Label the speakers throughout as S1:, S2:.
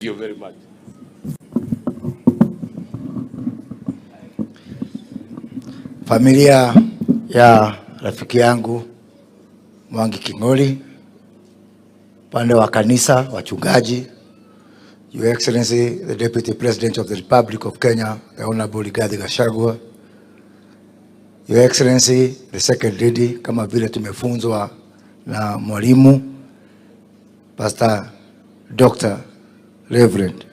S1: Thank you very much.
S2: Familia ya rafiki yangu Mwangi King'ori, pande wa kanisa, wachungaji, Your Excellency the Deputy President of the Republic of Kenya, the Honorable Rigathi Gachagua, Your Excellency the Second Lady, kama vile tumefunzwa na mwalimu Pastor Dr. Reverend.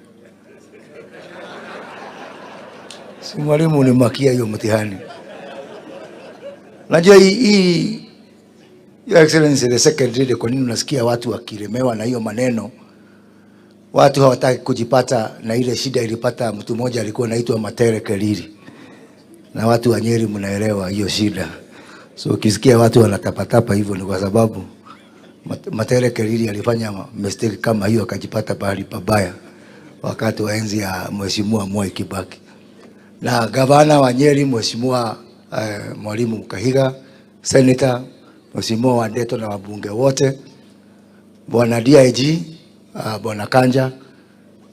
S2: Si mwalimu ni makia hiyo mtihani. Najua hii Your Excellency the Second Lady, kwa nini unasikia watu wakilemewa na hiyo maneno? Watu hawataki kujipata na ile shida ilipata mtu mmoja alikuwa anaitwa Matere Keriri. Na watu wa Nyeri mnaelewa hiyo shida. So ukisikia watu wanatapatapa hivyo ni kwa sababu Matere Keriri alifanya mistake kama hiyo akajipata pahali pabaya wakati wa enzi ya Mheshimiwa Mwai Kibaki. Na gavana wa Nyeri Mheshimiwa Mwalimu Kahiga, Senator Mheshimiwa Wandeto na wabunge wote, Bwana DIG, Bwana Kanja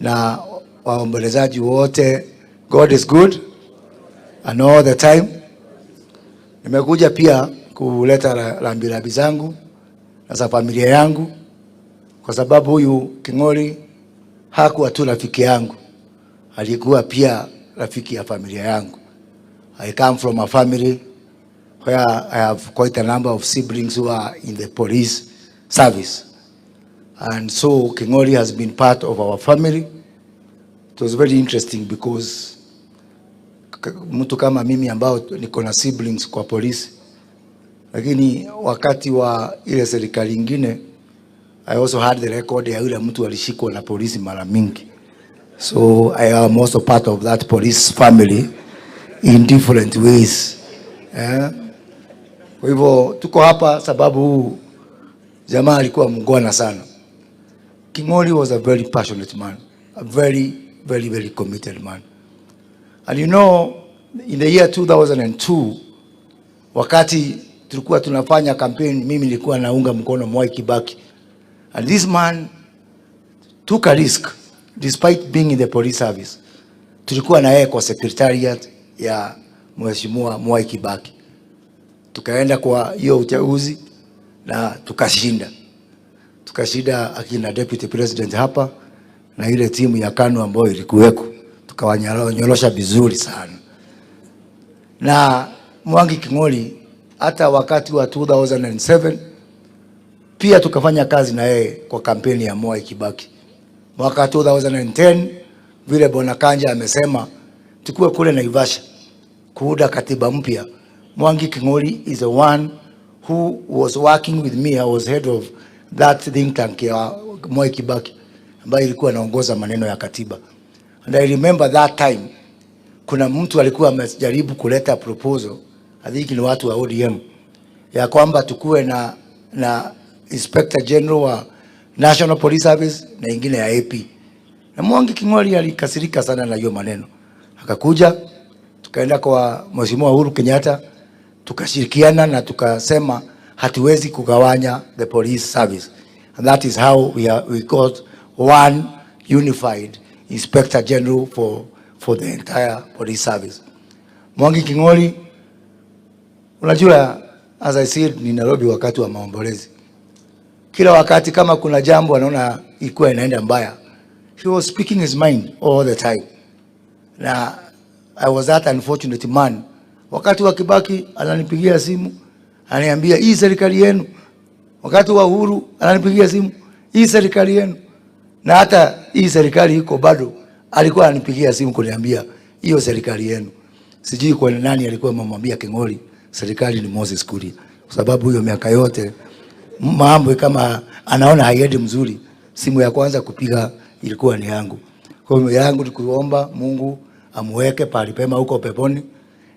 S2: na waombolezaji wote, God is good and all the time. Nimekuja pia kuleta rambirambi zangu na za familia yangu, kwa sababu huyu King'ori hakuwa tu rafiki yangu, alikuwa pia rafiki ya familia yangu. I come from a family where I have quite a number of siblings who are in the police service. And so King'ori has been part of our family. It was very interesting because mtu kama mimi ambao niko na siblings kwa polisi, lakini wakati wa ile serikali nyingine I also had the record ya yule mtu alishikwa na polisi mara mingi. So I am also part of that police family in different ways. Kwa hivyo tuko hapa sababu jamaa alikuwa mngwana sana. King'ori was a very passionate man, a very, very, very committed man. And you know, in the year 2002, wakati tulikuwa tunafanya campaign, mimi nilikuwa naunga mkono Mwai Kibaki. And this man took a risk despite being in the police service. Tulikuwa na yeye kwa secretariat ya Mheshimiwa Mwai Kibaki. Tukaenda kwa hiyo uchaguzi na tukashinda. Tukashinda akina Deputy President hapa na ile timu ya KANU ambayo ilikuweko. Tukawanyorosha vizuri sana. Na Mwangi King'ori hata wakati wa 2007 pia tukafanya kazi na yeye kwa kampeni ya Mwai Kibaki. Mwaka 2010 vile Bwana Kanja amesema tukue kule Naivasha kuunda katiba mpya. Mwangi King'ori is the one who was working with me. I was head of that think tank ya Mwai Kibaki ambayo ilikuwa inaongoza maneno ya katiba. And I remember that time kuna mtu alikuwa amejaribu kuleta proposal, I think ni watu wa ODM, ya kwamba tukue na Inspector General wa National Police Service na ingine ya AP. Na Mwangi King'ori alikasirika sana na hiyo maneno. Akakuja, tukaenda kwa Mheshimiwa Uhuru Kenyatta, tukashirikiana na tukasema hatuwezi kugawanya the police service. And that is how we got one unified Inspector General for the entire police service. Mwangi King'ori, unajua, as I said, ni Nairobi wakati wa maombolezi. Kila wakati kama kuna jambo anaona ilikuwa inaenda mbaya, he was speaking his mind all the time. Na I was that unfortunate man. Wakati wa Kibaki ananipigia simu, ananiambia hii serikali yenu. Wakati wa Uhuru ananipigia simu, hii serikali yenu. Na hata hii serikali iko bado alikuwa ananipigia simu kuniambia hiyo serikali yenu. Sijui kwa nani alikuwa amemwambia King'ori serikali ni Moses Kuria, kwa sababu hiyo miaka yote mambo kama anaona haiendi mzuri, simu ya kwanza kupiga ilikuwa ni yangu. Kwa hiyo yangu ni kuomba Mungu amweke pahali pema huko peponi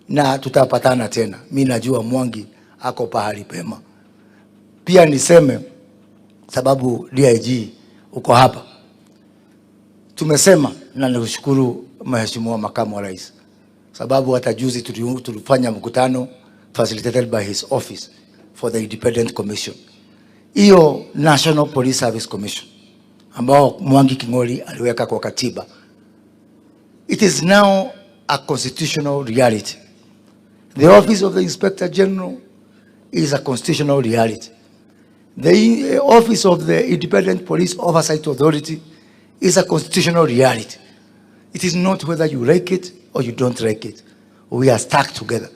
S2: na tutapatana tena. Mimi najua Mwangi ako pahali pema. Pia niseme sababu DIG uko hapa. Tumesema na nikushukuru Mheshimiwa Makamu wa Rais, sababu hata juzi tulifanya mkutano facilitated by his office for the Independent Commission. Hiyo National Police Service Commission ambao Mwangi King'ori aliweka kwa katiba. It is now a constitutional reality. The office of the Inspector General is a constitutional reality. The office of the Independent Police Oversight Authority is a constitutional reality. It is not whether you like it or you don't like it. We are stuck together.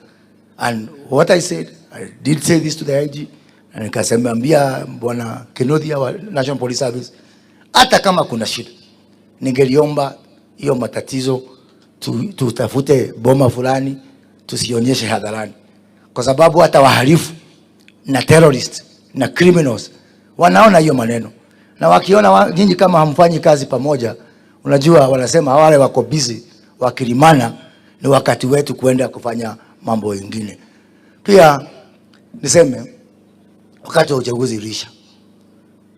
S2: And what I said, I did say this to the IG, na nikasemambia Bwana Kenodia wa National Police Service, hata kama kuna shida, ningeliomba hiyo matatizo tutafute boma fulani, tusionyeshe hadharani. Kwa sababu hata wahalifu na terrorist na criminals wanaona hiyo maneno. Na wakiona nyinyi kama hamfanyi kazi pamoja, unajua wanasema wale wako busy wakilimana, ni wakati wetu kwenda kufanya mambo mengine. Pia niseme wakati wa uchaguzi ilisha.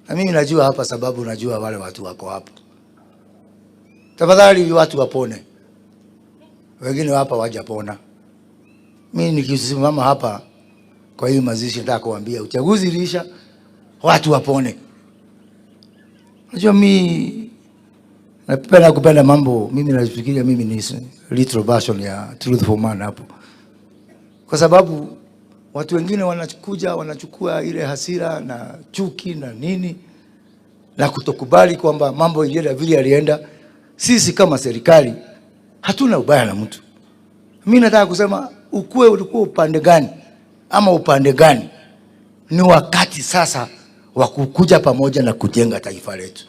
S2: Na mimi najua hapa sababu najua wale watu wako hapa. Tafadhali watu wapone. Wengine hapa wajapona. Mimi nikisimama hapa kwa hii mazishi nataka kuambia uchaguzi ilisha, watu wapone. Unajua mimi napenda kupenda mambo, mimi nafikiria mimi ni little version ya Truthful Man hapo. Kwa sababu watu wengine wanachukua ile hasira na chuki na nini na kutokubali kwamba mambo ilienda vile yalienda. Sisi kama serikali hatuna ubaya na mtu. Mimi nataka kusema ulikuwa upande gani ama upande gani, ni wakati sasa wa kukuja pamoja na kujenga taifa letu.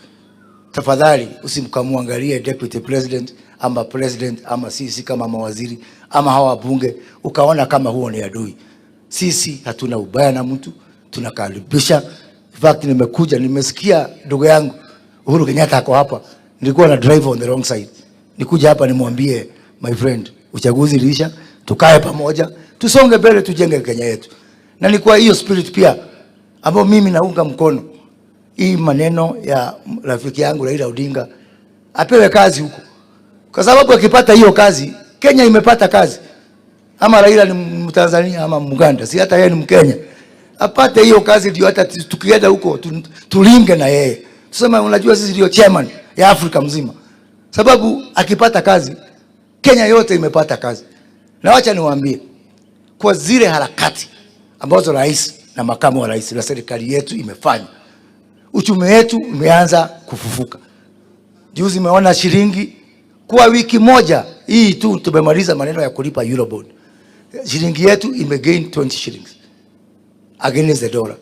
S2: Tafadhali usimkamuangalie deputy president ama president ama sisi kama mawaziri ama hawa bunge ukaona kama huo ni adui. Sisi hatuna ubaya na mtu, tunakaribisha. In fact nimesikia ndugu yangu Uhuru Kenyatta ako hapa. Nilikuwa na drive on the wrong side. Nikuja hapa nimwambie my friend, uchaguzi ilisha, tukae pamoja, tusonge mbele, tujenge Kenya yetu. Na ni kwa hiyo spirit pia ambao mimi naunga mkono hii maneno ya rafiki yangu Raila Odinga apewe kazi huko. Kwa sababu akipata hiyo kazi, Kenya imepata kazi. Ama Raila ni Mtanzania ama Muganda, si hata yeye ni Mkenya. Apate hiyo kazi ndio hata tukienda huko tulinge na yeye. Tuseme unajua sisi ndio chairman ya Afrika mzima. Sababu akipata kazi, Kenya yote imepata kazi. Na wacha niwaambie kwa zile harakati ambazo rais na makamu wa rais na serikali yetu imefanya, uchumi wetu umeanza kufufuka. Juzi umeona shilingi kwa wiki moja hii tu tumemaliza maneno ya kulipa Eurobond. Shilingi yetu imegain 20 shillings against the dollar.